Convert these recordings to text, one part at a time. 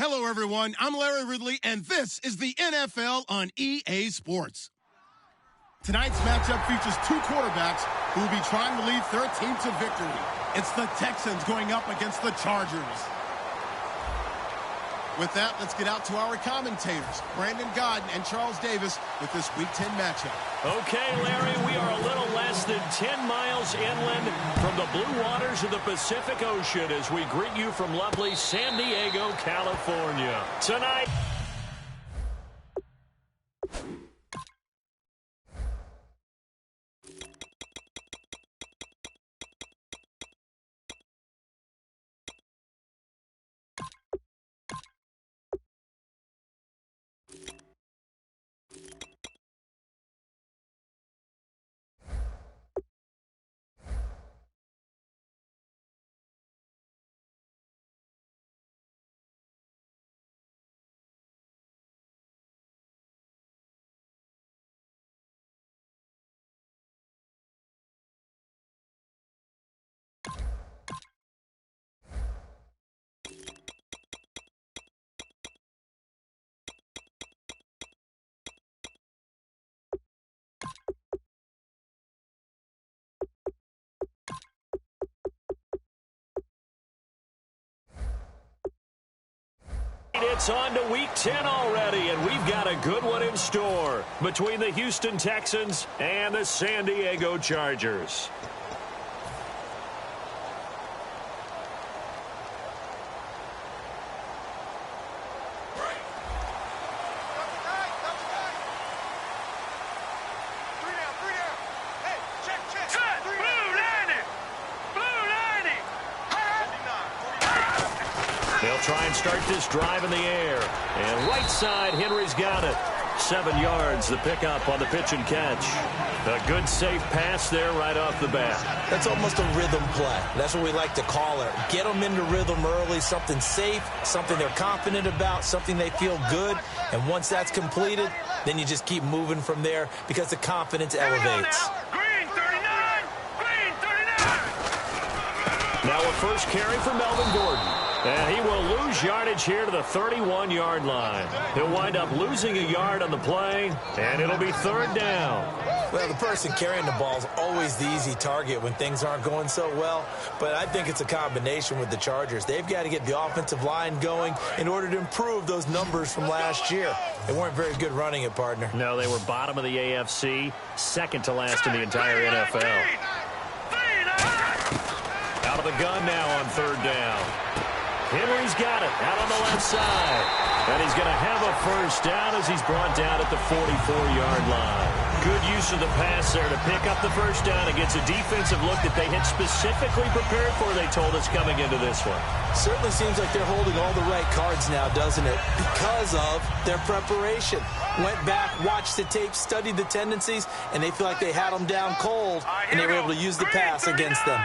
Hello, everyone. I'm Larry Ridley, and this is the NFL on EA Sports. Tonight's matchup features two quarterbacks who will be trying to lead their team to victory. It's the Texans going up against the Chargers. With that, let's get out to our commentators, Brandon Godden and Charles Davis, with this Week 10 matchup. Okay, Larry, we are a little less than 10 miles inland from the blue waters of the Pacific Ocean as we greet you from lovely San Diego, California. Tonight... It's on to Week 10 already, and we've got a good one in store between the Houston Texans and the San Diego Chargers. They'll try and start this drive in the air. And right side, Henry's got it. 7 yards, the pickup on the pitch and catch. A good, safe pass there right off the bat. That's almost a rhythm play. That's what we like to call it. Get them into rhythm early, something safe, something they're confident about, something they feel good. And once that's completed, then you just keep moving from there because the confidence elevates. Green 39! Green 39! Now a first carry for Melvin Gordon. And he will lose yardage here to the 31-yard line. He'll wind up losing a yard on the play, and it'll be third down. Well, the person carrying the ball is always the easy target when things aren't going so well. But I think it's a combination with the Chargers. They've got to get the offensive line going in order to improve those numbers from last year. They weren't very good running it, partner. No, they were bottom of the AFC, second to last in the entire NFL. Out of the gun now on third down. Henry's got it out on the left side. And he's going to have a first down as he's brought down at the 44-yard line. Good use of the pass there to pick up the first down against a defensive look that they had specifically prepared for, they told us, coming into this one. Certainly seems like they're holding all the right cards now, doesn't it? Because of their preparation. Went back, watched the tape, studied the tendencies, and they feel like they had them down cold, and they were able to use the pass against them.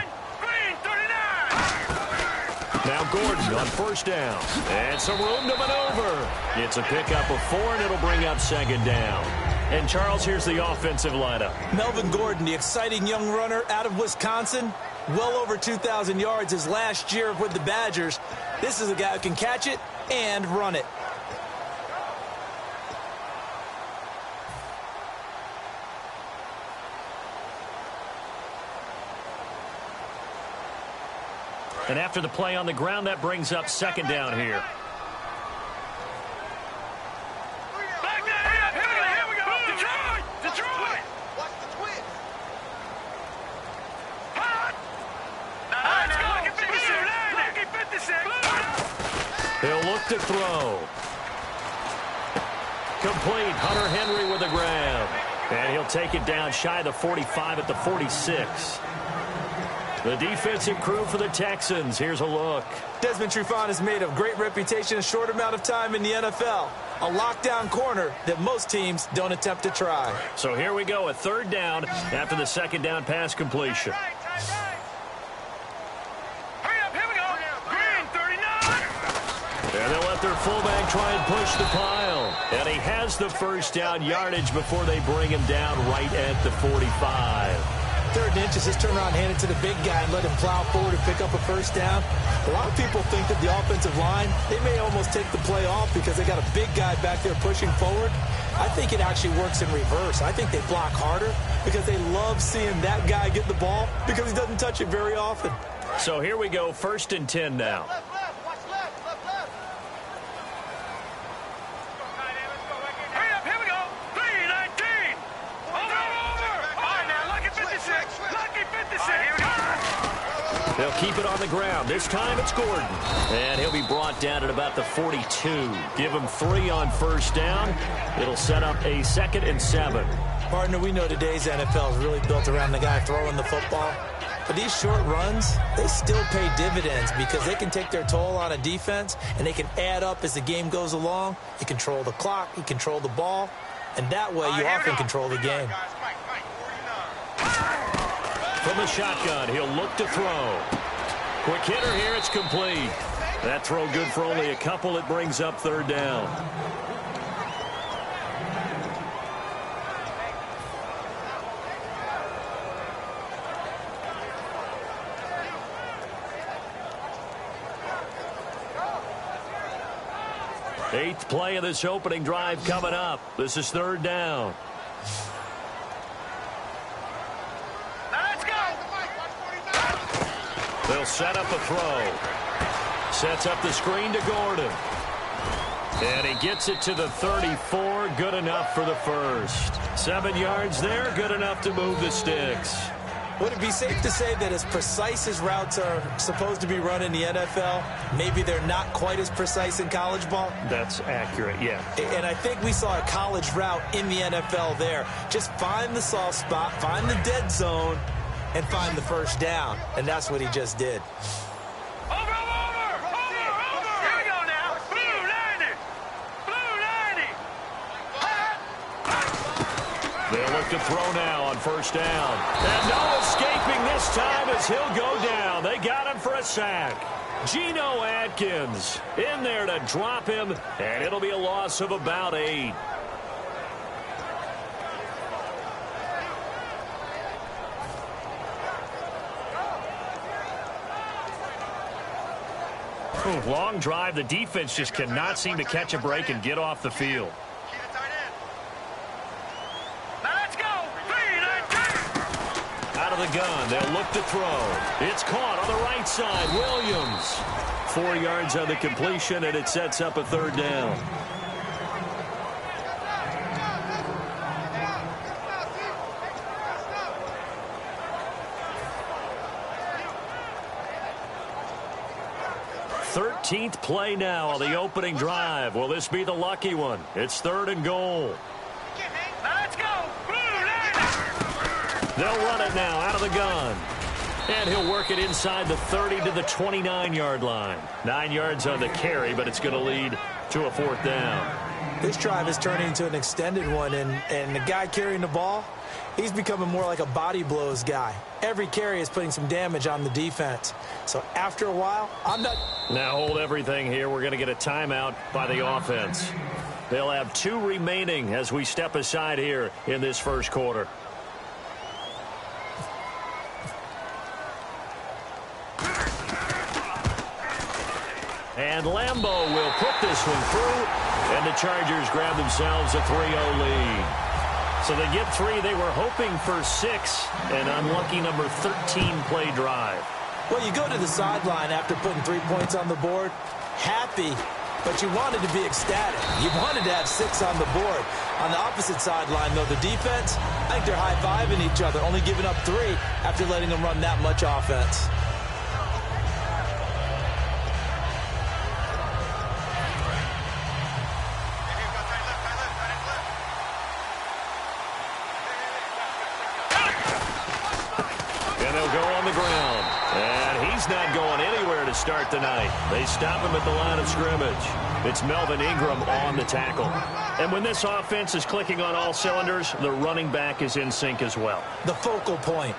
Now Gordon on first down. And some room to maneuver. It's a pickup of 4, and it'll bring up second down. And, Charles, here's the offensive lineup. Melvin Gordon, the exciting young runner out of Wisconsin. Well over 2,000 yards his last year with the Badgers. This is a guy who can catch it and run it. And after the play on the ground, that brings up second down here. Back there, here we go. Detroit. Watch the twist. Hot. Let's go. He'll look to throw. Complete. Hunter Henry with the grab. And he'll take it down shy of the 45 at the 46. The defensive crew for the Texans. Here's a look. Desmond Trufant has made a great reputation in a short amount of time in the NFL. A lockdown corner that most teams don't attempt to try. So here we go, a third down after the second down pass completion. Hurry up, here we go. Green 39. And they'll let their fullback try and push the pile. And he has the first down yardage before they bring him down right at the 45. 3rd and inches, just turn around, hand it to the big guy, and let him plow forward and pick up a first down. A lot of people think that the offensive line, they may almost take the play off because they got a big guy back there pushing forward. I think it actually works in reverse. I think they block harder because they love seeing that guy get the ball because he doesn't touch it very often. So here we go, 1st and 10 now. They'll keep it on the ground. This time it's Gordon. And he'll be brought down at about the 42. Give him 3 on 1st down. It'll set up a 2nd and 7. Partner, we know today's NFL is really built around the guy throwing the football. But these short runs, they still pay dividends because they can take their toll on a defense and they can add up as the game goes along. You control the clock, you control the ball, and that way you often control the game. From the shotgun, he'll look to throw. Quick hitter here, it's complete. That throw good for only a couple. It brings up 3rd down. Eighth play of this opening drive coming up. This is 3rd down. They'll set up a throw. Sets up the screen to Gordon. And he gets it to the 34. Good enough for the first. 7 yards there. Good enough to move the sticks. Would it be safe to say that as precise as routes are supposed to be run in the NFL, maybe they're not quite as precise in college ball? That's accurate, yeah. And I think we saw a college route in the NFL there. Just find the soft spot, find the dead zone, and find the first down. And that's what he just did. Over! Here we go now. Blue 90. They'll look to throw now on 1st down. And no escaping this time as he'll go down. They got him for a sack. Geno Atkins in there to drop him, and it'll be a loss of about 8. Long drive. The defense just cannot seem to catch a break and get off the field. Now let's go. 3-9-2. Out of the gun. They'll look to throw. It's caught on the right side. Williams. 4 yards on the completion, and it sets up a 3rd down. Thirteenth play now on the opening drive. Will this be the lucky one? It's 3rd and goal. Now let's go. Blue 90. They'll run it now out of the gun. And he'll work it inside the 30 to the 29-yard line. 9 yards on the carry, but it's going to lead to a 4th down. This drive is turning into an extended one, and the guy carrying the ball, he's becoming more like a body blows guy. Every carry is putting some damage on the defense. So after a while, I'm not... Now hold everything here. We're going to get a timeout by the offense. They'll have 2 remaining as we step aside here in this first quarter. And Lambeau will put this one through, and the Chargers grab themselves a 3-0 lead. So they get 3. They were hoping for 6, an unlucky number 13 play drive. Well, you go to the sideline after putting 3 points on the board, happy, but you wanted to be ecstatic. You wanted to have 6 on the board. On the opposite sideline, though, the defense, I think they're high-fiving each other, only giving up 3 after letting them run that much offense. Not going anywhere to start the night. They stop him at the line of scrimmage. It's Melvin Ingram on the tackle. And when this offense is clicking on all cylinders, the running back is in sync as well. The focal point.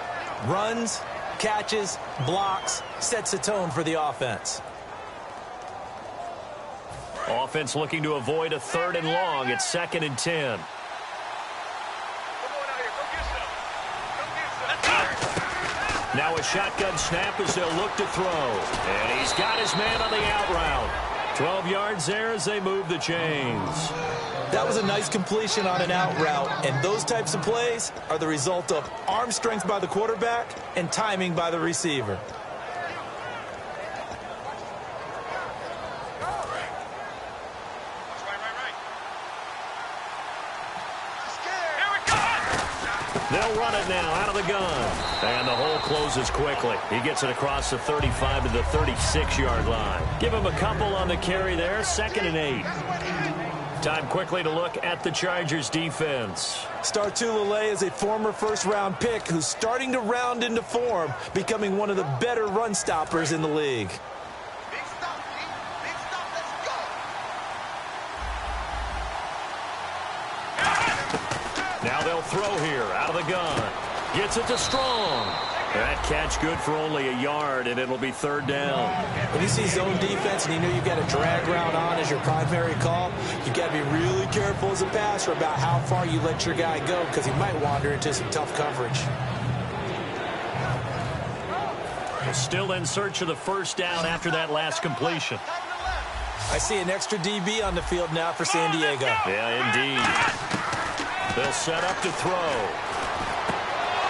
Runs, catches, blocks, sets the tone for the offense. Offense looking to avoid a 3rd and long. It's 2nd and 10. Come on out here. Go get some. Go get some. Now a shotgun snap as they'll look to throw. And he's got his man on the out route. 12 yards there as they move the chains. That was a nice completion on an out route, and those types of plays are the result of arm strength by the quarterback and timing by the receiver. They'll run it now out of the gun. And the hole closes quickly. He gets it across the 35 to the 36-yard line. Give him a couple on the carry there. 2nd and 8. Time quickly to look at the Chargers defense. Startulele is a former first-round pick who's starting to round into form, becoming one of the better run stoppers in the league. Now they'll throw here out of the gun. Gets it to Strong. That catch good for only a yard, and it'll be 3rd down. When you see zone defense and you know you've got a drag route on as your primary call, you've got to be really careful as a passer about how far you let your guy go because he might wander into some tough coverage. Still in search of the 1st down after that last completion. I see an extra DB on the field now for San Diego. Yeah, indeed. They'll set up to throw.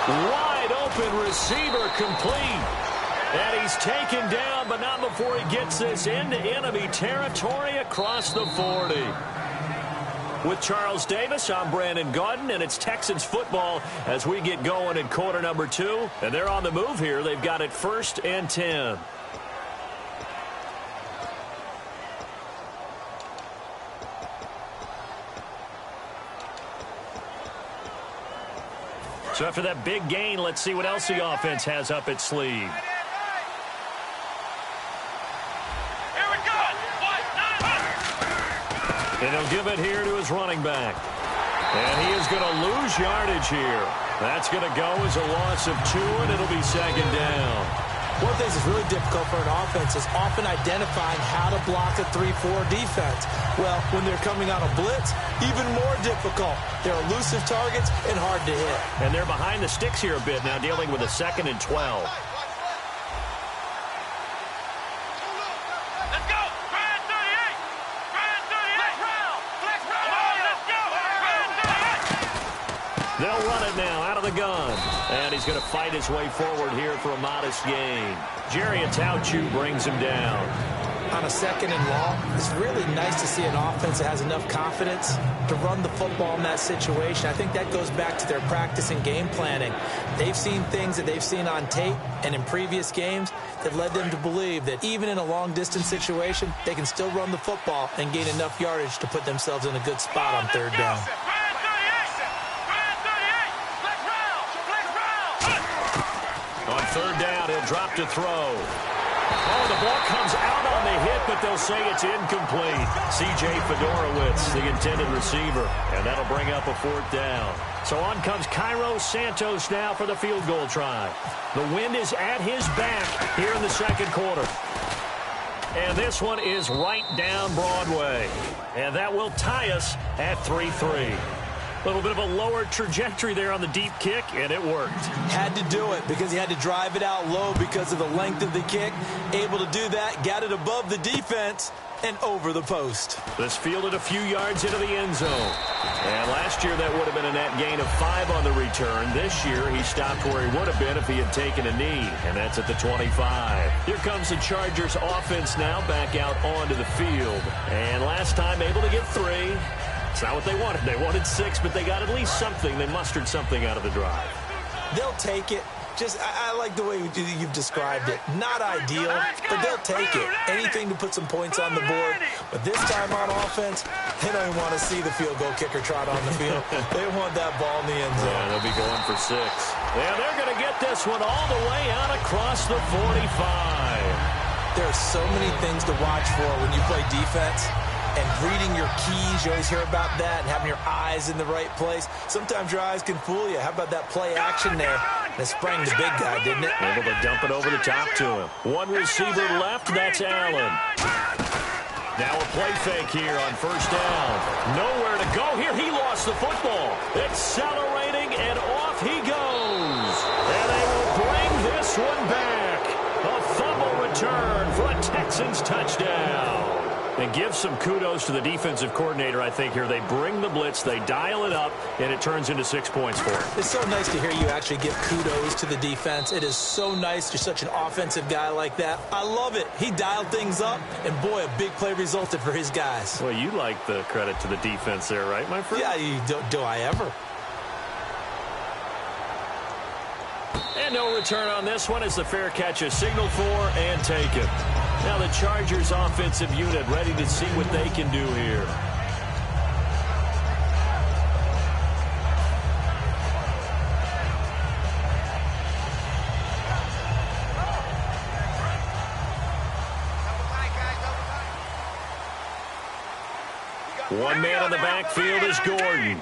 Wide open receiver complete. And he's taken down, but not before he gets this into enemy territory across the 40. With Charles Davis, I'm Brandon Gaudin, and it's Texans football as we get going in quarter number 2. And they're on the move here. They've got it 1st and 10. So after that big gain, let's see what else the offense has up its sleeve. Here we go. And he'll give it here to his running back. And he is going to lose yardage here. That's going to go as a loss of 2, and it'll be 2nd down. One of the things that's really difficult for an offense is often identifying how to block a 3-4 defense. Well, when they're coming on a blitz, even more difficult. They're elusive targets and hard to hit. And they're behind the sticks here a bit now, dealing with a 2nd and 12. Let's go. Brand 38. Brand 38. Flex round. Come on, let's go. Brand 38. They'll run it now out of the gun. And he's going to fight his way forward here for a modest gain. Jerry Atauchu brings him down. On a 2nd and long, it's really nice to see an offense that has enough confidence to run the football in that situation. I think that goes back to their practice and game planning. They've seen things that they've seen on tape and in previous games that led them to believe that even in a long-distance situation, they can still run the football and gain enough yardage to put themselves in a good spot on 3rd down. On 3rd down, he'll drop to throw. Oh, the ball comes out on the hit, but they'll say it's incomplete. C.J. Fedorowicz, the intended receiver, and that'll bring up a 4th down. So on comes Cairo Santos now for the field goal try. The wind is at his back here in the 2nd quarter. And this one is right down Broadway. And that will tie us at 3-3. A little bit of a lower trajectory there on the deep kick, and it worked. Had to do it because he had to drive it out low because of the length of the kick. Able to do that, got it above the defense and over the post. This fielded a few yards into the end zone. And last year that would have been a net gain of 5 on the return. This year he stopped where he would have been if he had taken a knee, and that's at the 25. Here comes the Chargers offense now back out onto the field. And last time able to get 3. It's not what they wanted. They wanted 6, but they got at least something. They mustered something out of the drive. They'll take it. I like the way you've described it. Not ideal, but they'll take it. Anything to put some points on the board. But this time on offense, they don't even want to see the field goal kicker trot on the field. They want that ball in the end zone. Yeah, they'll be going for 6. Yeah, they're going to get this one all the way out across the 45. There are so many things to watch for when you play defense. And reading your keys, you always hear about that, and having your eyes in the right place. Sometimes your eyes can fool you. How about that play action there? That sprang the big guy, didn't it? Able to dump it over the top to him. One receiver left, that's Allen. Now a play fake here on 1st down. Nowhere to go here. He lost the football. Accelerating, and off he goes. And they will bring this Dixon's touchdown. And give some kudos to the defensive coordinator, I think, here. They bring the blitz, they dial it up, and it turns into 6 points for them. It's so nice to hear you actually give kudos to the defense. It is so nice. You're such an offensive guy like that. I love it. He dialed things up, and boy, a big play resulted for his guys. Well, you like the credit to the defense there, right, my friend? Yeah, do I ever? And no return on this one as the fair catch is signaled for and taken. Now the Chargers offensive unit ready to see what they can do here. One man in the backfield is Gordon.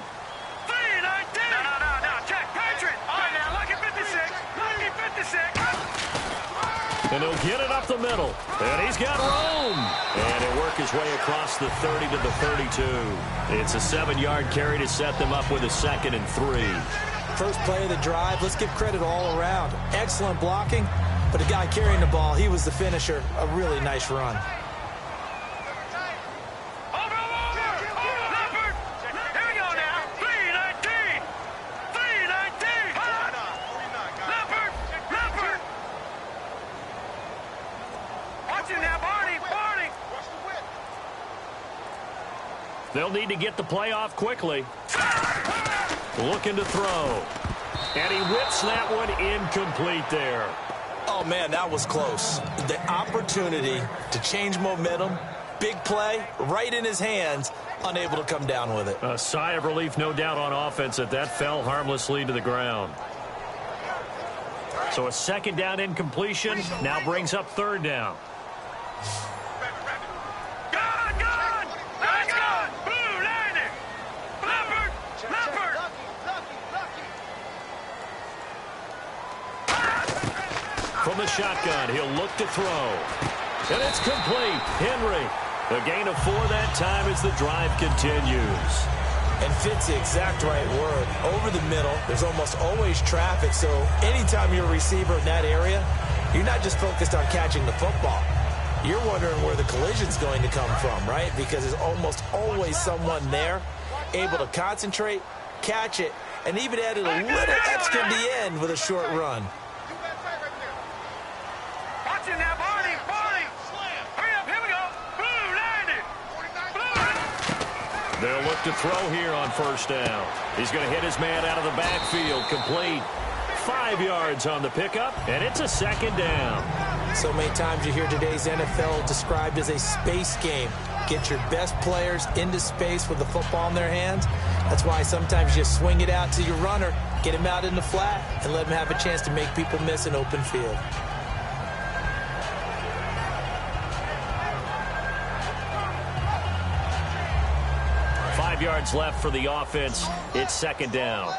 And he'll get it up the middle. And he's got room. And he'll work his way across the 30 to the 32. It's a 7-yard carry to set them up with a 2nd and 3. First play of the drive, let's give credit all around. Excellent blocking, but the guy carrying the ball, he was the finisher. A really nice run. They'll need to get the play off quickly. Looking to throw. And he whips that one incomplete there. Oh, man, that was close. The opportunity to change momentum, big play, right in his hands, unable to come down with it. A sigh of relief, no doubt, on offense that fell harmlessly to the ground. So a 2nd down incompletion now brings up 3rd down. From the shotgun, he'll look to throw. And it's complete. Henry, a gain of 4 that time as the drive continues. And fits the exact right word. Over the middle, there's almost always traffic, so anytime you're a receiver in that area, you're not just focused on catching the football. You're wondering where the collision's going to come from, right? Because there's almost always someone there able to concentrate, catch it, and even added a little extra at the end with a short run. They'll look to throw here on 1st down. He's going to hit his man out of the backfield. Complete. 5 yards on the pickup, and it's a 2nd down. So many times you hear today's NFL described as a space game. Get your best players into space with the football in their hands. That's why sometimes you swing it out to your runner, get him out in the flat, and let him have a chance to make people miss an open field. Yards left for the offense. It's 2nd down.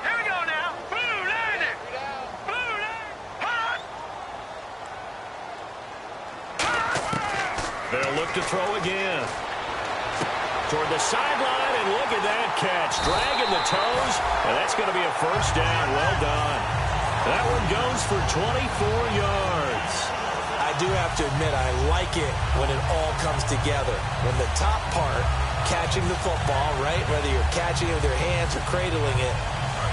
Here we go now. Blue landing. Blue landing. Hot. They'll look to throw again. Toward the sideline, and look at that catch. Dragging the toes, and that's going to be a 1st down. Well done. That one goes for 24 yards. I do have to admit, I like it when it all comes together. When the top part, catching the football, right, whether you're catching it with your hands or cradling it,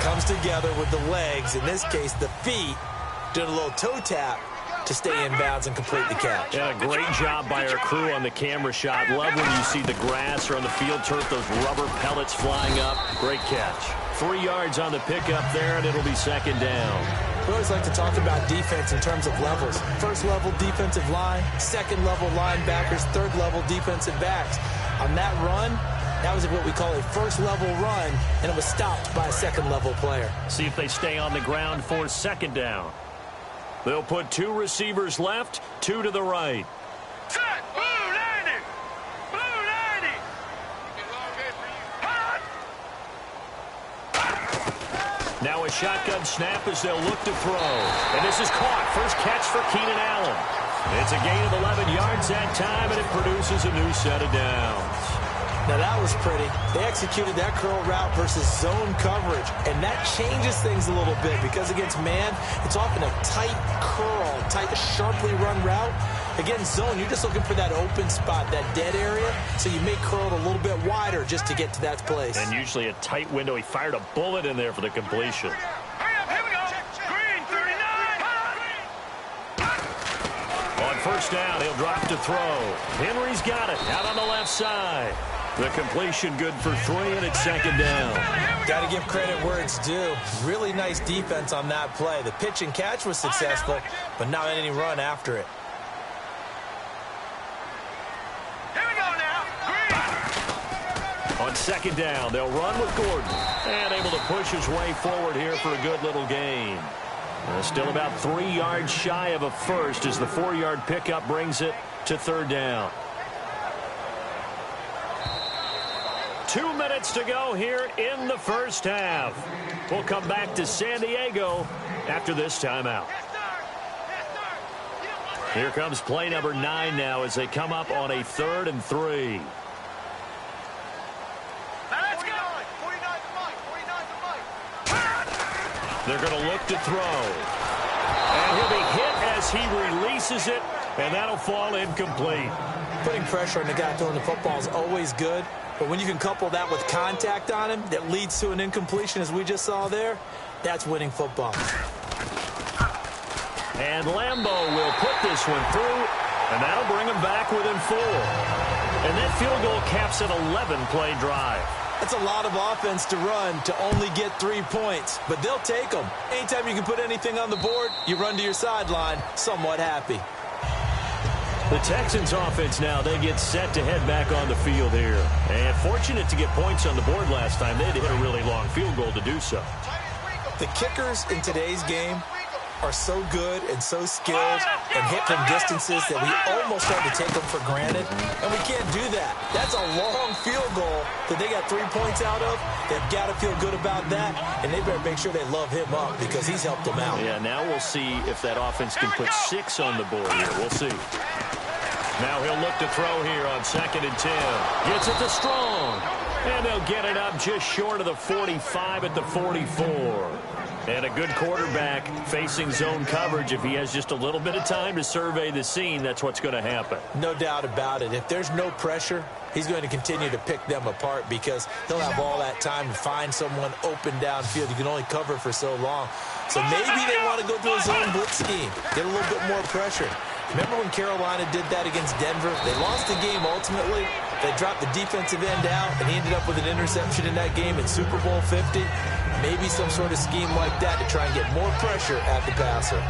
comes together with the legs, in this case the feet, doing a little toe tap to stay in bounds and complete the catch. Yeah, a great job by our crew on the camera shot. Love when you see the grass or on the field turf, those rubber pellets flying up. Great catch. 3 yards on the pickup there, and it'll be 2nd down. We always like to talk about defense in terms of levels. 1st level defensive line, 2nd level linebackers, 3rd level defensive backs. On that run, that was what we call a 1st level run, and it was stopped by a 2nd level player. See if they stay on the ground for 2nd down. They'll put 2 receivers left, 2 to the right. Set. Blue landing. Blue landing. Hot. Now a shotgun snap as they'll look to throw. And this is caught. First catch for Keenan Allen. It's a gain of 11 yards that time, and it produces a new set of downs. Now that was pretty. They executed that curl route versus zone coverage, and that changes things a little bit because against man, it's often a tight curl, tight, sharply run route. Against zone, you're just looking for that open spot, that dead area, so you may curl it a little bit wider just to get to that place. And usually a tight window. He fired a bullet in there for the completion. Here we go. Green, 39. On first down, he'll drop to throw. Henry's got it out on the left side. The completion good for 3, and it's second down. Got to give credit where it's due. Really nice defense on that play. The pitch and catch was successful, but not any run after it. Here we go now. Green. On second down, they'll run with Gordon. And able to push his way forward here for a good little gain. Still about 3 yards shy of a first as the 4-yard pickup brings it to third down. 2 minutes to go here in the first half. We'll come back to San Diego after this timeout. Here comes play number 9 now as they come up on a 3rd and 3. Let's go. 49 to Mike. 49 to Mike. They're going to look to throw. And he'll be hit as he releases it, and that'll fall incomplete. Putting pressure on the guy throwing the football is always good, but when you can couple that with contact on him that leads to an incompletion, as we just saw there, that's winning football. And Lambeau will put this one through, and that'll bring him back within 4. And that field goal caps an 11-play drive. That's a lot of offense to run to only get 3 points, but they'll take them. Anytime you can put anything on the board, you run to your sideline somewhat happy. The Texans offense now, they get set to head back on the field here. And fortunate to get points on the board last time. They had to hit a really long field goal to do so. The kickers in today's game are so good and so skilled and hit from distances that we almost start to take them for granted, and we can't do that. That's a long field goal that they got 3 points out of. They've got to feel good about that, and they better make sure they love him up because he's helped them out. Yeah, now we'll see if that offense can put 6 on the board here. We'll see. Now he'll look to throw here on 2nd and 10. Gets it to Strong, and they'll get it up just short of the 45 at the 44. And a good quarterback facing zone coverage. If he has just a little bit of time to survey the scene, that's what's going to happen. No doubt about it. If there's no pressure, he's going to continue to pick them apart because he'll have all that time to find someone open downfield. You can only cover for so long. So maybe they want to go through a zone blitz scheme, get a little bit more pressure. Remember when Carolina did that against Denver? They lost the game ultimately. They dropped the defensive end out, and he ended up with an interception in that game in Super Bowl 50. Maybe some sort of scheme like that to try and get more pressure at the passer.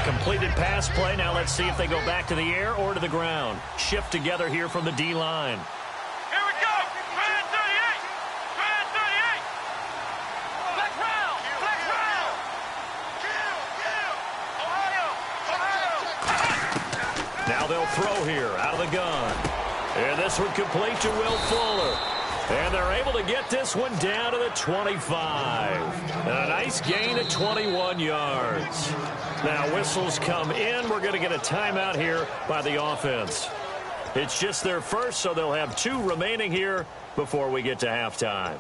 Completed pass play. Now let's see if they go back to the air or to the ground. Shift together here from the D-line. Here we go. Red 38. Red 38. Flex round. Flex round. Ohio. Now they'll throw here out of the gun. And this one complete to Will Fuller. And they're able to get this one down to the 25. And a nice gain of 21 yards. Now whistles come in. We're going to get a timeout here by the offense. It's just their first, so they'll have 2 remaining here before we get to halftime.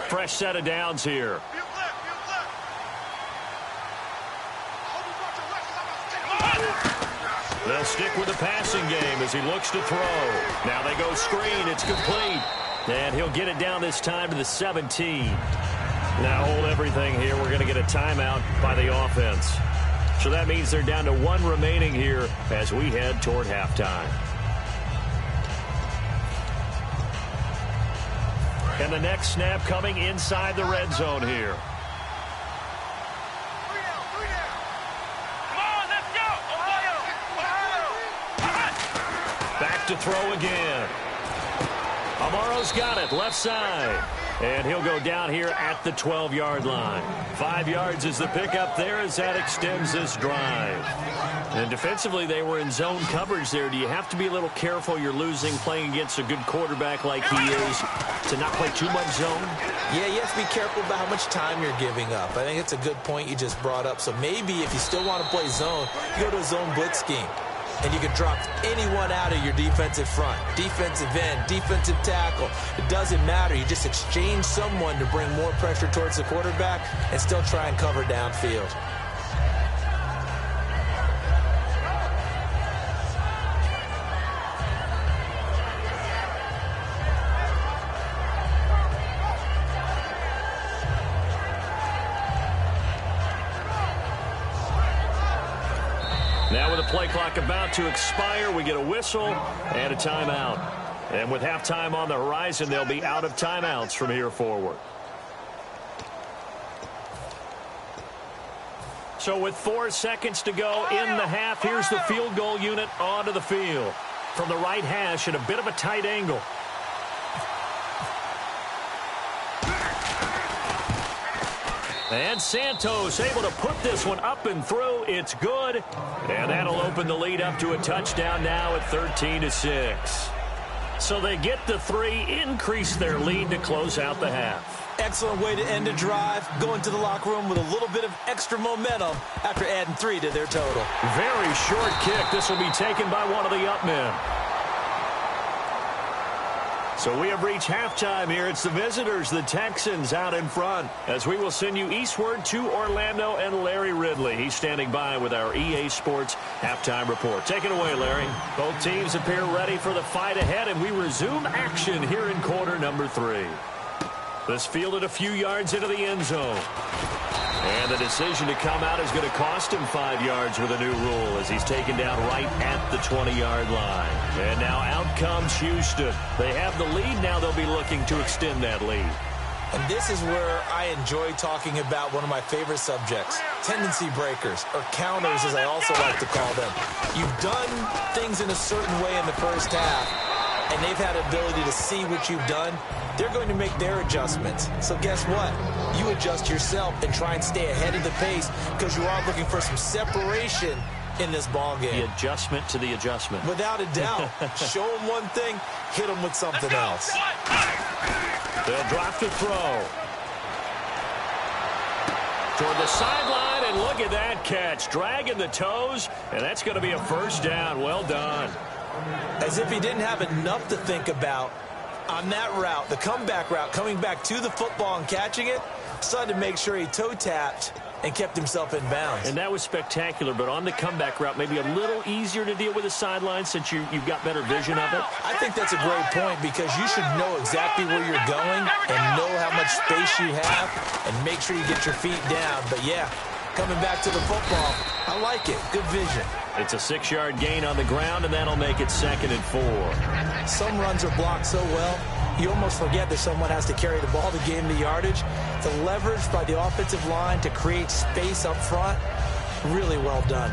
Fresh set of downs here. They'll stick with the passing game as he looks to throw. Now they go screen. It's complete. And he'll get it down this time to the 17. Now hold everything here. We're going to get a timeout by the offense. So that means they're down to 1 remaining here as we head toward halftime. And the next snap coming inside the red zone here. Back to throw again. A Tomorrow's got it, left side. And he'll go down here at the 12-yard line. 5 yards is the pickup there as that extends this drive. And defensively, they were in zone coverage there. Do you have to be a little careful? You're losing playing against a good quarterback like he is to not play too much zone? Yeah, you have to be careful about how much time you're giving up. I think it's a good point you just brought up. So maybe if you still want to play zone, you go to a zone blitz scheme. And you can drop anyone out of your defensive front, defensive end, defensive tackle. It doesn't matter. You just exchange someone to bring more pressure towards the quarterback and still try and cover downfield. Now with the play clock about to expire, we get a whistle and a timeout. And with halftime on the horizon, they'll be out of timeouts from here forward. So with 4 seconds to go in the half, here's the field goal unit onto the field. From the right hash at a bit of a tight angle. And Santos able to put this one up and through. It's good. And that'll open the lead up to a touchdown now at 13-6. So they get the 3, increase their lead to close out the half. Excellent way to end a drive. Go into the locker room with a little bit of extra momentum after adding 3 to their total. Very short kick. This will be taken by one of the up men. So we have reached halftime here. It's the visitors, the Texans, out in front. As we will send you eastward to Orlando and Larry Ridley. He's standing by with our EA Sports halftime report. Take it away, Larry. Both teams appear ready for the fight ahead, and we resume action here in quarter number 3. This fielded a few yards into the end zone. And the decision to come out is going to cost him 5 yards with a new rule as he's taken down right at the 20-yard line. And now out comes Houston. They have the lead. Now they'll be looking to extend that lead. And this is where I enjoy talking about one of my favorite subjects, tendency breakers, or counters as I also like to call them. You've done things in a certain way in the first half, and they've had ability to see what you've done. They're going to make their adjustments. So guess what? You adjust yourself and try and stay ahead of the pace because you are looking for some separation in this ball game. The adjustment to the adjustment. Without a doubt. Show them one thing, hit them with something else. They'll drop to throw. Toward the sideline, and look at that catch. Dragging the toes, and that's going to be a first down. Well done. As if he didn't have enough to think about on that route, the comeback route, coming back to the football and catching it, decided to make sure he toe-tapped and kept himself in bounds. And that was spectacular, but on the comeback route, maybe a little easier to deal with the sideline since you've got better vision of it? I think that's a great point because you should know exactly where you're going and know how much space you have and make sure you get your feet down. But, yeah, coming back to the football, I like it. Good vision. It's a 6-yard gain on the ground, and that'll make it 2nd and 4. Some runs are blocked so well, you almost forget that someone has to carry the ball to gain the yardage. The leverage by the offensive line to create space up front, really well done.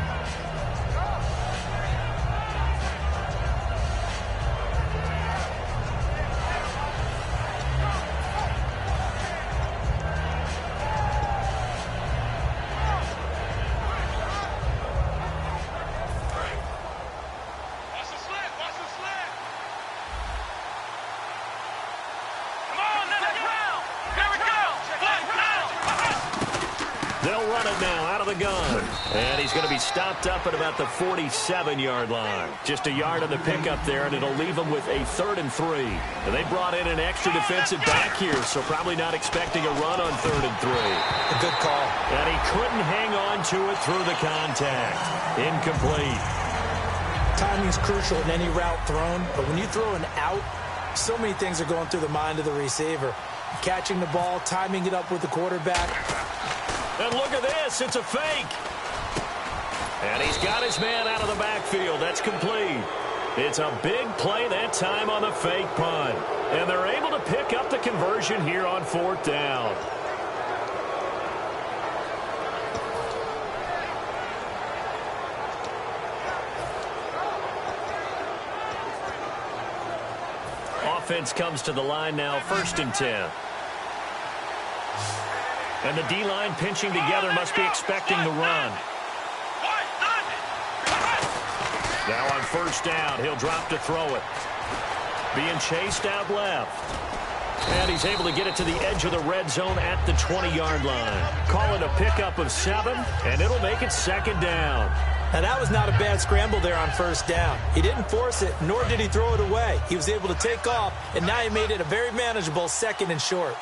And he's going to be stopped up at about the 47-yard line. Just a yard on the pickup there, and it'll leave him with a 3rd and 3. And they brought in an extra defensive back here, so probably not expecting a run on 3rd and 3. A good call. And he couldn't hang on to it through the contact. Incomplete. Timing's crucial in any route thrown, but when you throw an out, so many things are going through the mind of the receiver. Catching the ball, timing it up with the quarterback. And look at this. It's a fake. And he's got his man out of the backfield. That's complete. It's a big play that time on the fake punt. And they're able to pick up the conversion here on 4th down. offense comes to the line now, 1st and 10. And the D-line pinching together must be expecting the run. Now on 1st down, he'll drop to throw it. Being chased out left. And he's able to get it to the edge of the red zone at the 20-yard line. Call it a pickup of 7, and it'll make it 2nd down. Now, that was not a bad scramble there on 1st down. He didn't force it, nor did he throw it away. He was able to take off, and now he made it a very manageable 2nd and short.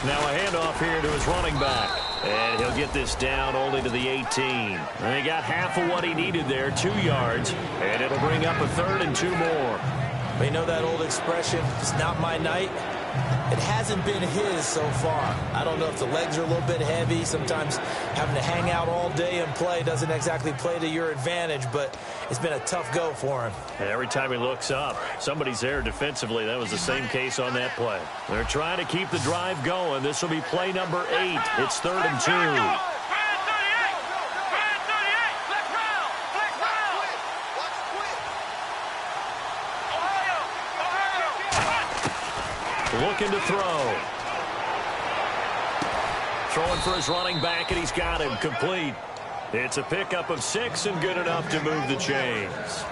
Now a handoff here to his running back. And he'll get this down only to the 18. And he got half of what he needed there, 2 yards. And it'll bring up a 3rd and 2 more. But you know that old expression, it's not my night? It hasn't been his so far. I don't know if the legs are a little bit heavy. Sometimes having to hang out all day and play doesn't exactly play to your advantage, but it's been a tough go for him. And every time he looks up, somebody's there defensively. That was the same case on that play. They're trying to keep the drive going. This will be play number 8. It's 3rd and 2. Looking to throw. Throwing for his running back, and he's got him complete. It's a pickup of 6 and good enough to move the chains.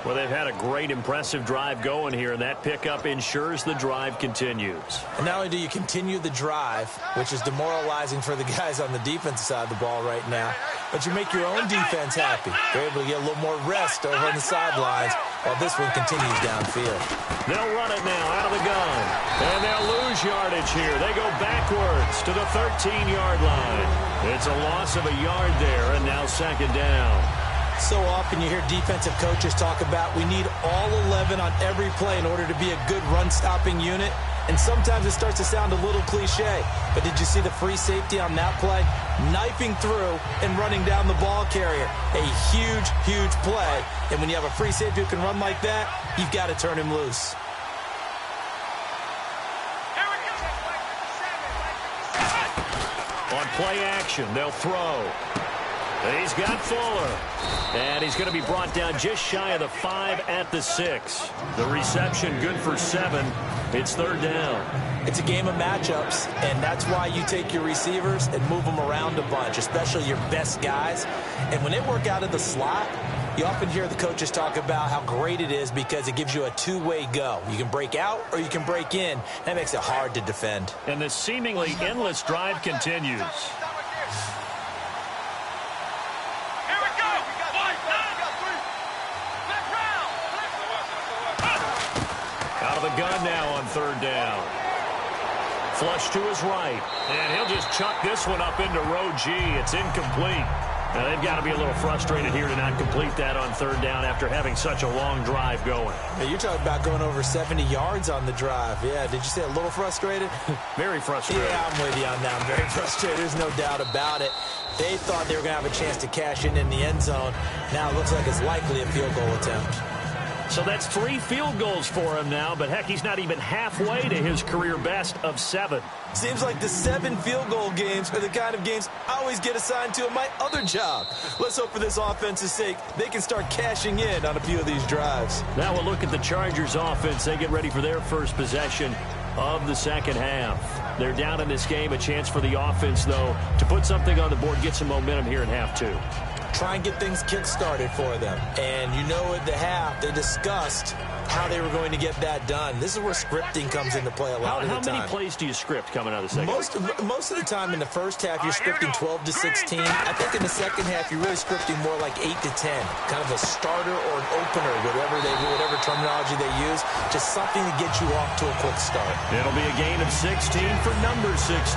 Well, they've had a great, impressive drive going here, and that pickup ensures the drive continues. And not only do you continue the drive, which is demoralizing for the guys on the defensive side of the ball right now, but you make your own defense happy. They're able to get a little more rest over on the sidelines while this one continues downfield. They'll run it now out of the gun, and they'll lose yardage here. They go backwards to the 13-yard line. It's a loss of a yard there, and now 2nd down. So often you hear defensive coaches talk about we need all 11 on every play in order to be a good run-stopping unit. And sometimes it starts to sound a little cliche. But did you see the free safety on that play? Knifing through and running down the ball carrier. A huge, huge play. And when you have a free safety who can run like that, you've got to turn him loose. On play action, they'll throw. He's got Fuller. And he's going to be brought down just shy of the 5 at the 6. The reception good for 7. It's 3rd down. It's a game of matchups, and that's why you take your receivers and move them around a bunch, especially your best guys. And when they work out of the slot, you often hear the coaches talk about how great it is because it gives you a two-way go. You can break out or you can break in. That makes it hard to defend. And the seemingly endless drive continues. Out of the gun now on 3rd down. Flush to his right. And he'll just chuck this one up into row G. It's incomplete. Now, they've got to be a little frustrated here to not complete that on 3rd down after having such a long drive going. Hey, you're talking about going over 70 yards on the drive. Yeah, did you say a little frustrated? Very frustrated. Yeah, I'm with you on that. I'm very frustrated. There's no doubt about it. They thought they were going to have a chance to cash in the end zone. Now it looks like it's likely a field goal attempt. So that's 3 field goals for him now, but heck, he's not even halfway to his career best of 7. Seems like the 7 field goal games are the kind of games I always get assigned to in my other job. Let's hope for this offense's sake they can start cashing in on a few of these drives. Now we'll look at the Chargers offense. They get ready for their first possession of the second half. They're down in this game. A chance for the offense, though, to put something on the board, get some momentum here in half 2. Try and get things kick-started for them. And you know at the half, they discussed how they were going to get that done. This is where scripting comes into play a lot of the time. How many plays do you script coming out of the second? Most of the time in the first half, you're scripting 12 to 16. I think in the second half, you're really scripting more like 8 to 10. Kind of a starter or an opener, whatever terminology they use. Just something to get you off to a quick start. It'll be a gain of 16 for number 16.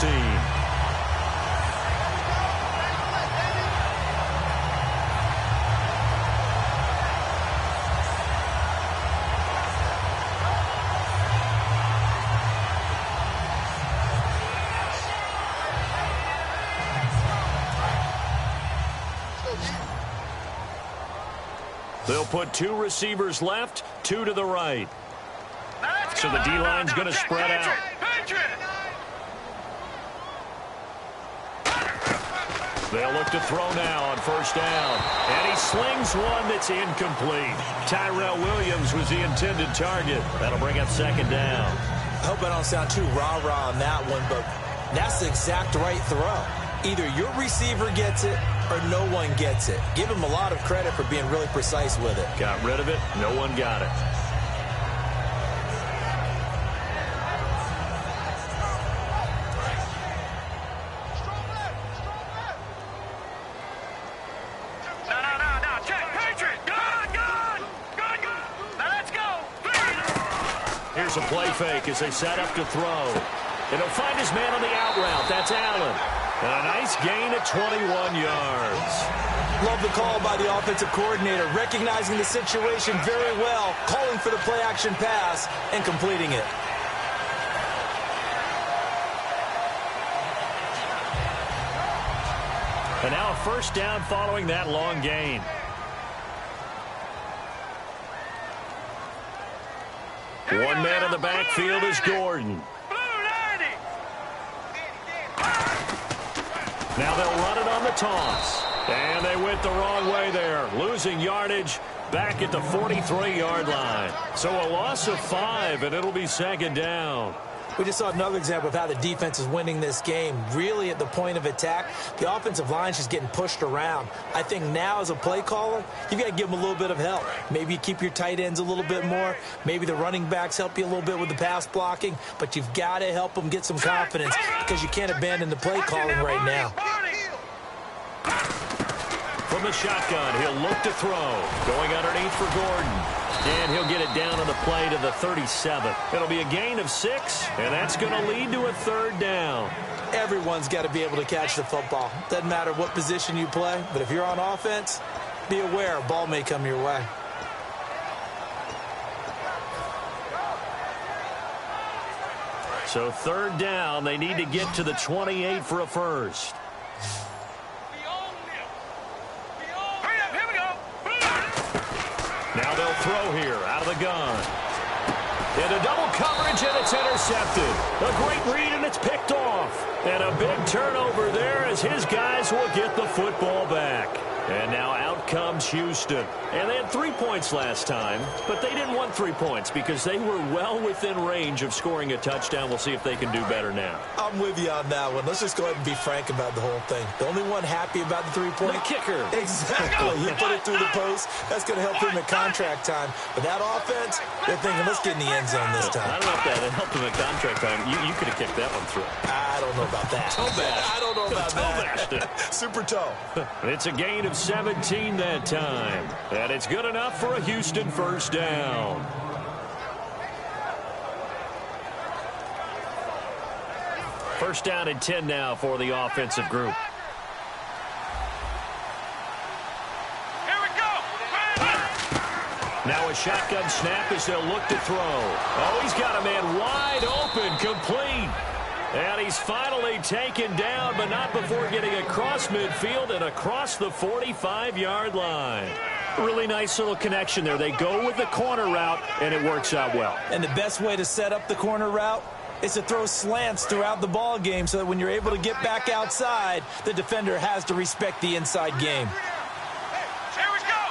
They'll put 2 receivers left, 2 to the right. So the D-line's going to spread out. They'll look to throw now on first down. And he slings one that's incomplete. Tyrell Williams was the intended target. That'll bring up second down. I hope I don't sound too rah-rah on that one, but that's the exact right throw. Either your receiver gets it or no one gets it. Give him a lot of credit for being really precise with it. Got rid of it. No one got it. No. Check. Patriot. Good. Now let's go. Here's a play fake as they set up to throw. And he'll find his man on the out route. That's Allen. And a nice gain at 21 yards. Love the call by the offensive coordinator, recognizing the situation very well, calling for the play-action pass and completing it. And now a first down following that long gain. One man in the backfield is Gordon. Now they'll run it on the toss. And they went the wrong way there, losing yardage back at the 43-yard line. So a loss of 5, and it'll be second down. We just saw another example of how the defense is winning this game. Really at the point of attack, the offensive line is just getting pushed around. I think now as a play caller, you've got to give them a little bit of help. Maybe you keep your tight ends a little bit more. Maybe the running backs help you a little bit with the pass blocking. But you've got to help them get some confidence because you can't abandon the play calling right now. From the shotgun, he'll look to throw. Going underneath for Gordon. And he'll get it down on the play to the 37. It'll be a gain of 6, and that's going to lead to a third down. Everyone's got to be able to catch the football. Doesn't matter what position you play, but if you're on offense, be aware a ball may come your way. So third down, they need to get to the 28 for a first. Now they'll throw here out of the gun. Into double coverage, and it's intercepted. A great read, and it's picked off. And a big turnover there as his guys will get the football back. And now out comes Houston. And they had 3 points last time, but they didn't want 3 points because they were well within range of scoring a touchdown. We'll see if they can do better now. I'm with you on that one. Let's just go ahead and be frank about the whole thing. The only one happy about the 3-point? The kicker. Exactly. He put it through the post. That's going to help him at contract time. But that offense, they're thinking, let's get in the end zone this time. I don't know if that helped him at contract time. You could have kicked that one through. I don't know about that. Toe bash. I don't know about that. Toe bashed it. Super toe. It's a gain of 17 that time. And it's good enough for a Houston first down. First down and 10 now for the offensive group. Here we go. Now a shotgun snap as they'll look to throw. Oh, he's got a man wide open, complete. And he's finally taken down, but not before getting across midfield and across the 45-yard line. Really nice little connection there. They go with the corner route, and it works out well. And the best way to set up the corner route is to throw slants throughout the ball game so that when you're able to get back outside, the defender has to respect the inside game. Here we go.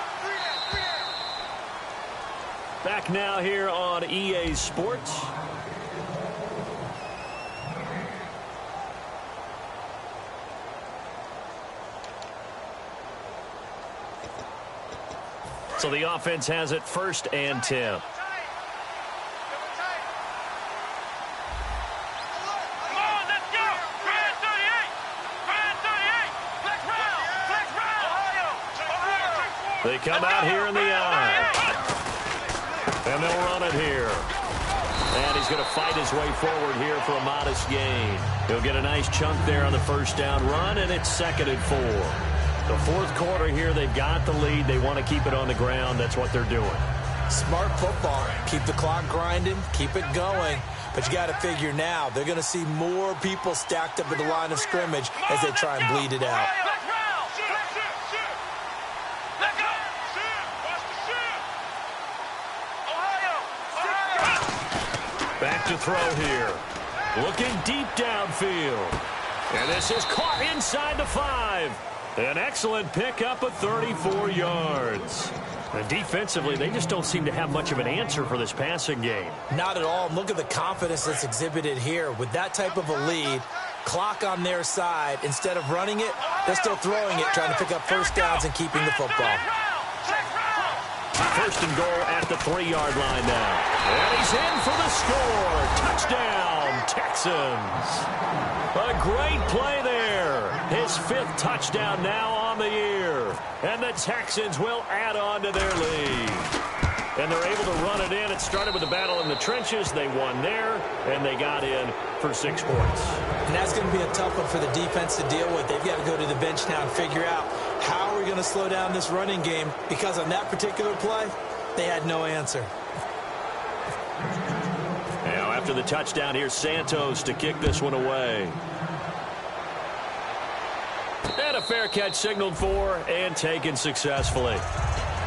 Back now here on EA Sports. So the offense has it first and 10. They come out here in the eye. And they'll run it here. And he's going to fight his way forward here for a modest gain. He'll get a nice chunk there on the first down run, and it's 2nd and 4. The fourth quarter here, they've got the lead. They want to keep it on the ground. That's what they're doing. Smart football. Keep the clock grinding. Keep it going. But you got to figure now, they're going to see more people stacked up at the line of scrimmage as they try and bleed it out. Back to throw here. Looking deep downfield. And this is caught inside the 5. An excellent pickup of 34 yards. And defensively, they just don't seem to have much of an answer for this passing game. Not at all. Look at the confidence that's exhibited here. With that type of a lead, clock on their side, instead of running it, they're still throwing it, trying to pick up first downs and keeping the football. First and goal at the 3-yard line now. And he's in for the score. Touchdown, Texans. A great play there. His 5th touchdown now on the year. And the Texans will add on to their lead. And they're able to run it in. It started with a battle in the trenches. They won there, and they got in for 6 points. And that's going to be a tough one for the defense to deal with. They've got to go to the bench now and figure out how are we going to slow down this running game, because on that particular play, they had no answer. Now, after the touchdown, here's Santos to kick this one away. And a fair catch signaled for and taken successfully.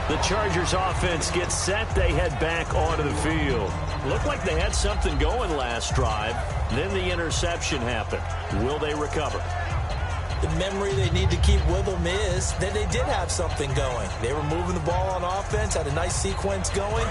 The Chargers offense gets set. They head back onto the field. Looked like they had something going last drive. Then the interception happened. Will they recover? The memory they need to keep with them is that they did have something going. They were moving the ball on offense, had a nice sequence going.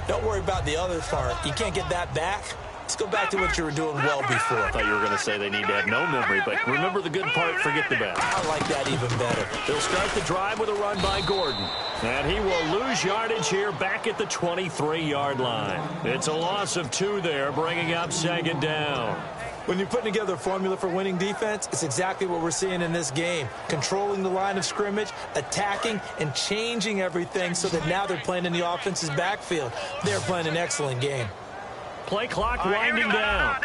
Don't worry about the other part. You can't get that back. Let's go back to what you were doing well before. I thought you were going to say they need to have no memory, but remember the good part, forget the bad. I like that even better. They'll start the drive with a run by Gordon. And he will lose yardage here back at the 23-yard line. It's a loss of 2 there, bringing up 2nd down. When you're putting together a formula for winning defense, it's exactly what we're seeing in this game. Controlling the line of scrimmage, attacking, and changing everything so that now they're playing in the offense's backfield. They're playing an excellent game. Play clock winding down.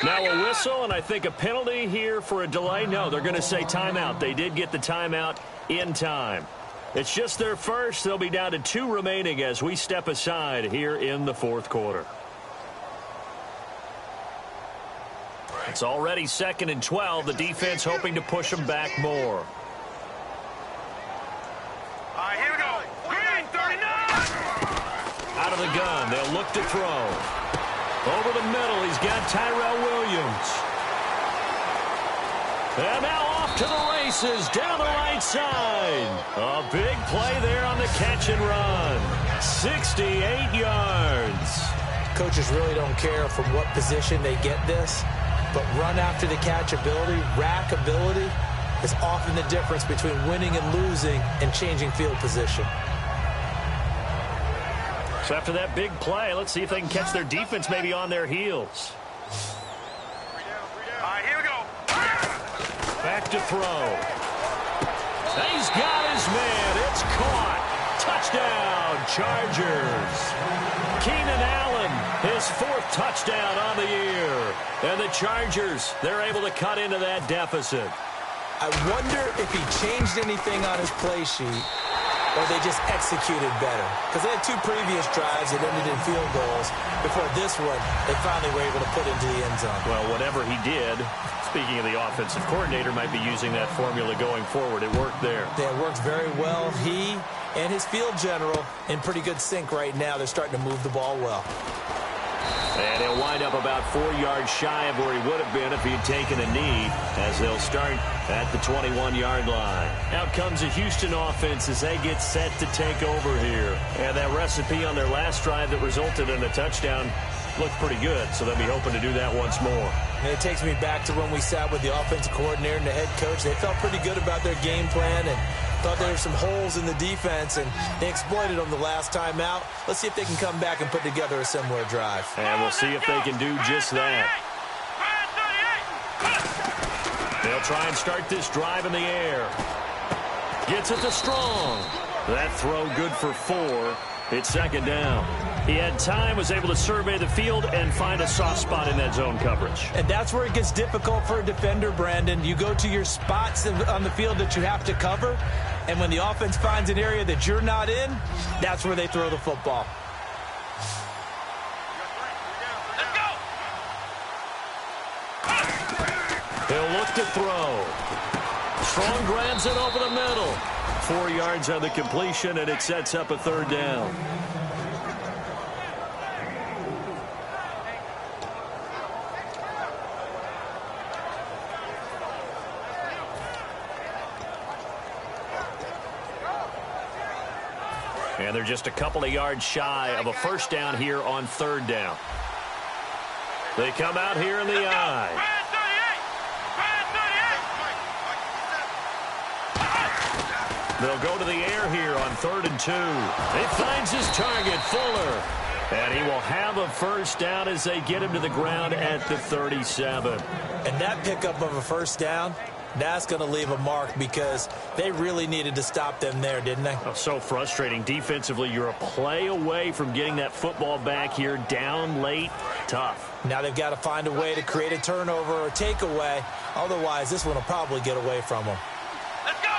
Now a whistle, and I think a penalty here for a delay. No, they're going to say timeout. They did get the timeout in time. It's just their first. They'll be down to 2 remaining as we step aside here in the 4th quarter. It's already 2nd and 12. The defense hoping to push them back more. All right, here we go. Green, 39. Out of the gun, they'll look to throw. Over the middle, he's got Tyrell Williams. And now off to the races, down the right side. A big play there on the catch and run. 68 yards. Coaches really don't care from what position they get this, but run after the catch ability, rack ability, is often the difference between winning and losing and changing field position. So after that big play, let's see if they can catch their defense maybe on their heels. All right, here we go. Back to throw. He's got his man. It's caught. Touchdown, Chargers. Keenan Allen, his 4th touchdown on the year. And the Chargers, they're able to cut into that deficit. I wonder if he changed anything on his play sheet, or they just executed better. Because they had 2 previous drives that ended in field goals. Before this one, they finally were able to put into the end zone. Well, whatever he did, speaking of the offensive coordinator, might be using that formula going forward. It worked there. Yeah, it worked very well. He and his field general in pretty good sync right now. They're starting to move the ball well. And he'll wind up about 4 yards shy of where he would have been if he had taken a knee, as they'll start at the 21-yard line. Out comes the Houston offense as they get set to take over here. And that recipe on their last drive that resulted in a touchdown looked pretty good, so they'll be hoping to do that once more. And it takes me back to when we sat with the offensive coordinator and the head coach. They felt pretty good about their game plan and thought there were some holes in the defense, and they exploited them the last time out. Let's see if they can come back and put together a similar drive. And we'll see if they can do just that. They'll try and start this drive in the air. Gets it to Strong. That throw good for 4. It's 2nd down. He had time, was able to survey the field and find a soft spot in that zone coverage. And that's where it gets difficult for a defender, Brandon. You go to your spots on the field that you have to cover, and when the offense finds an area that you're not in, that's where they throw the football. He'll look to throw. Strong grabs it over the middle. 4 yards on the completion, and it sets up a 3rd down. And they're just a couple of yards shy of a first down here on third down. They come out here in the eye. They'll go to the air here on 3rd and 2. He finds his target, Fuller. And he will have a first down as they get him to the ground at the 37. And that pickup of a first down, that's going to leave a mark because they really needed to stop them there, didn't they? Oh, so frustrating. Defensively, you're a play away from getting that football back here down late. Tough. Now they've got to find a way to create a turnover or takeaway. Otherwise, this one will probably get away from them. Let's go!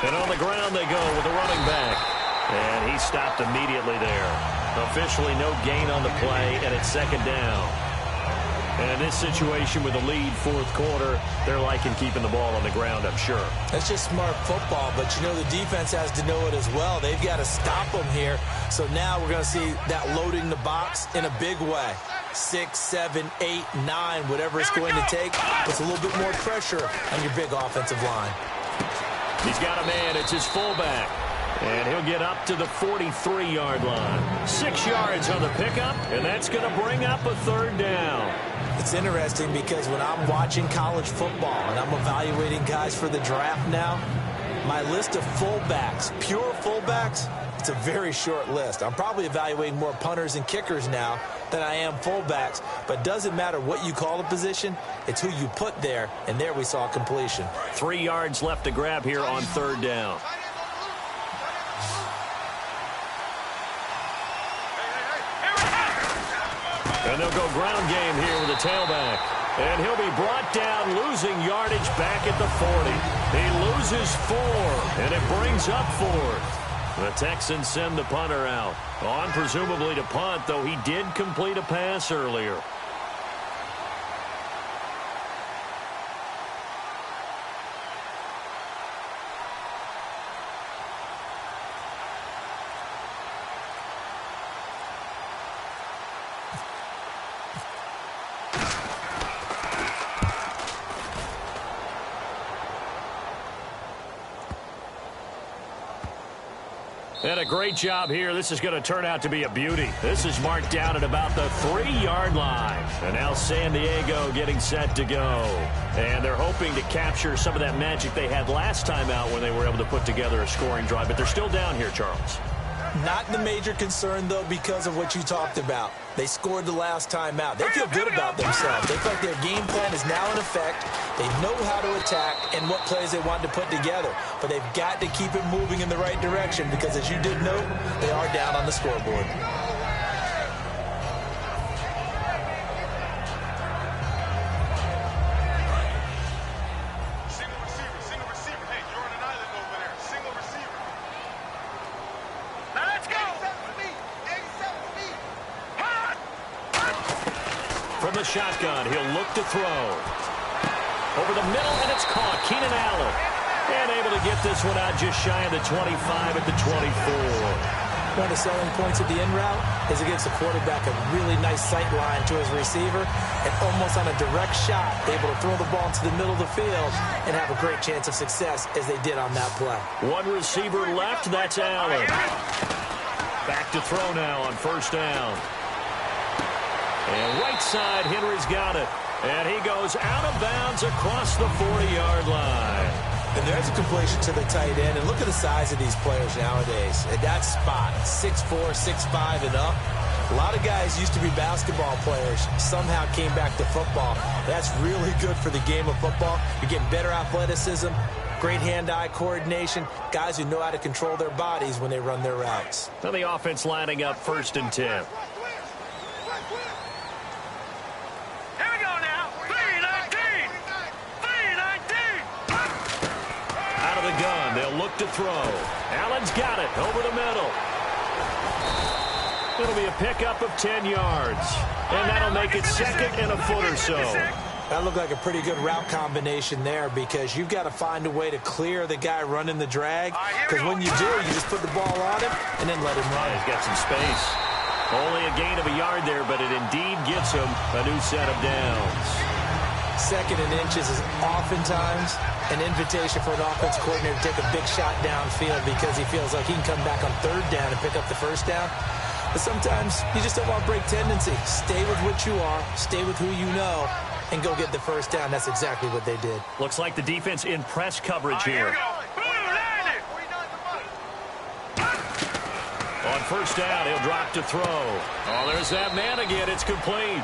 And on the ground they go with a running back. And he stopped immediately there. Officially no gain on the play, and it's second down. And in this situation with a lead fourth quarter, they're liking keeping the ball on the ground, I'm sure. That's just smart football, but you know the defense has to know it as well. They've got to stop them here. So now we're going to see that loading the box in a big way. 6, 7, 8, 9, whatever it's going to take, puts a little bit more pressure on your big offensive line. He's got a man. It's his fullback. And he'll get up to the 43-yard line. 6 yards on the pickup, and that's going to bring up a third down. It's interesting because when I'm watching college football and I'm evaluating guys for the draft now, my list of fullbacks, pure fullbacks, it's a very short list. I'm probably evaluating more punters and kickers now than I am fullbacks, but it doesn't matter what you call a position, it's who you put there, and there we saw completion. 3 yards left to grab here on third down. And they'll go ground game here with a tailback. And he'll be brought down, losing yardage back at the 40. He loses 4, and it brings up 4th. The Texans send the punter out. On presumably to punt, though he did complete a pass earlier. And a great job here. This is going to turn out to be a beauty. This is marked down at about the 3-yard line. And now San Diego getting set to go. And they're hoping to capture some of that magic they had last time out when they were able to put together a scoring drive. But they're still down here, Charles. Not the major concern, though, because of what you talked about. They scored the last time out. They feel good about themselves. They feel like their game plan is now in effect. They know how to attack and what plays they want to put together. But they've got to keep it moving in the right direction because, as you did note, they are down on the scoreboard. From the shotgun, he'll look to throw. Over the middle, and it's caught. Keenan Allen. And able to get this one out just shy of the 25 at the 24. One of the selling points of the in route is it gives the quarterback a really nice sight line to his receiver, and almost on a direct shot, able to throw the ball into the middle of the field and have a great chance of success as they did on that play. One receiver left, that's Allen. Back to throw now on first down. And right side, Henry's got it. And he goes out of bounds across the 40-yard line. And there's a completion to the tight end. And look at the size of these players nowadays. At that spot, 6'4", 6'5", and up. A lot of guys used to be basketball players, somehow came back to football. That's really good for the game of football. You're getting better athleticism, great hand-eye coordination, guys who know how to control their bodies when they run their routes. Now the offense lining up 1st and 10. The gun. They'll look to throw. Allen's got it over the middle. It'll be a pickup of 10 yards. And that'll make it second and a foot or so. That looked like a pretty good route combination there because you've got to find a way to clear the guy running the drag. Because when you do, you just put the ball on him and then let him run. He's got some space. Only a gain of a yard there, but it indeed gets him a new set of downs. second and inches is oftentimes an invitation for an offense coordinator to take a big shot downfield because he feels like he can come back on third down and pick up the first down. But sometimes you just don't want break tendency. Stay with what you are, stay with who you know, and go get the first down. That's exactly what they did. Looks like the defense in press coverage here. On first down, he'll drop to throw. Oh, there's that man again. It's complete.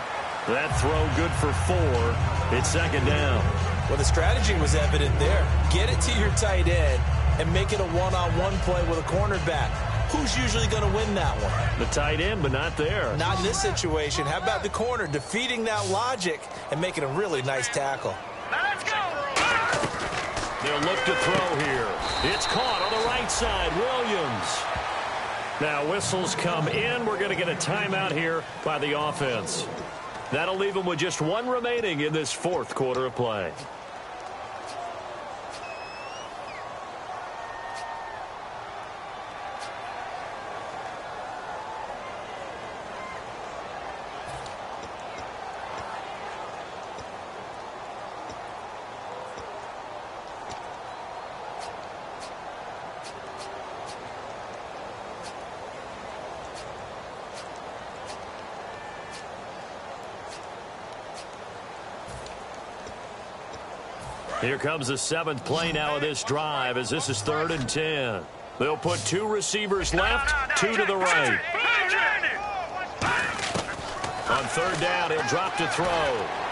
That throw good for 4. It's second down. Well, the strategy was evident there. Get it to your tight end and make it a one-on-one play with a cornerback. Who's usually going to win that one? The tight end, but not there. Not in this situation. How about the corner defeating that logic and making a really nice tackle? Now let's go. They'll look to throw here. It's caught on the right side. Williams. Now whistles come in. We're going to get a timeout here by the offense. That'll leave them with just 1 remaining in this 4th quarter of play. Here comes the 7th play now of this drive as this is 3rd and 10. They'll put 2 receivers left, 2 to the right. On 3rd down, he'll drop to throw.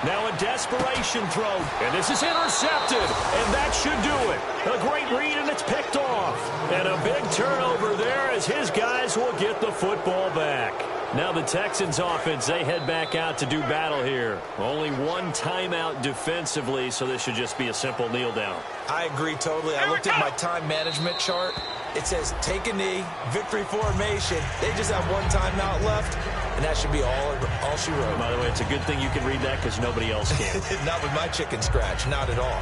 Now a desperation throw, and this is intercepted, and that should do it. A great read, and it's picked off. And a big turnover there as his guys will get the football back. Now the Texans offense, they head back out to do battle here. Only 1 timeout defensively, so this should just be a simple kneel down. I agree totally. I looked at my time management chart. It says take a knee, victory formation. They just have 1 timeout left, and that should be all she wrote. By the way, it's a good thing you can read that because nobody else can. Not with my chicken scratch, not at all.